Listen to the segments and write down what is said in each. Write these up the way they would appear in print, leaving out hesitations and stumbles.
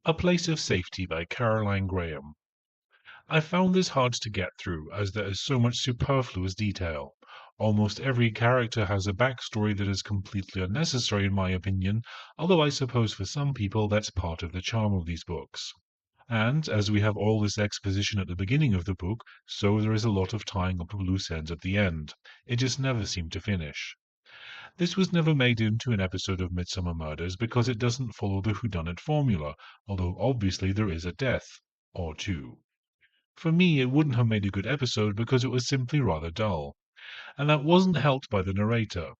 A Place of Safety by Caroline Graham. I found this hard to get through, as there is so much superfluous detail. Almost every character has a backstory that is completely unnecessary in my opinion, although I suppose for some people that's part of the charm of these books. And as we have all this exposition at the beginning of the book, so there is a lot of tying up of loose ends at the end. It just never seemed to finish. This was never made into an episode of Midsomer Murders because it doesn't follow the whodunit formula, although obviously there is a death. Or two. For me, it wouldn't have made a good episode because it was simply rather dull. And that wasn't helped by the narrator.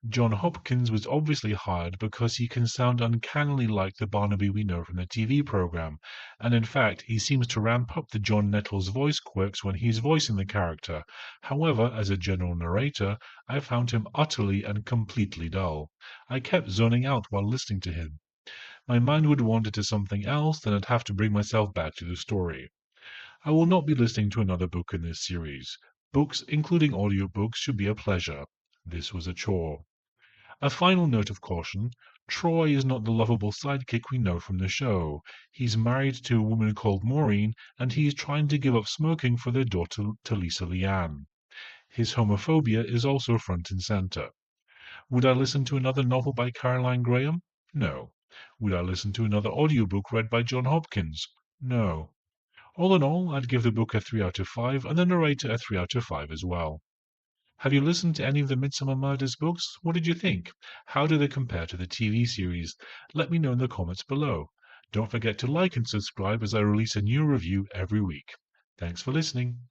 John Hopkins was obviously hired because he can sound uncannily like the Barnaby we know from the TV program, and in fact he seems to ramp up the John Nettles voice quirks when he's voicing the character. However, as a general narrator, I found him utterly and completely dull. I kept zoning out while listening to him. My mind would wander to something else, then I'd have to bring myself back to the story. I will not be listening to another book in this series. Books, including audiobooks, should be a pleasure. This was a chore. A final note of caution. Troy is not the lovable sidekick we know from the show. He's married to a woman called Maureen, and he is trying to give up smoking for their daughter Talisa Leanne. His homophobia is also front and center. Would I listen to another novel by Caroline Graham? No. Would I listen to another audiobook read by John Hopkins? No. All in all, I'd give the book a 3 out of 5 and the narrator a 3 out of 5 as well. Have you listened to any of the Midsomer Murders books? What did you think? How do they compare to the TV series? Let me know in the comments below. Don't forget to like and subscribe as I release a new review every week. Thanks for listening.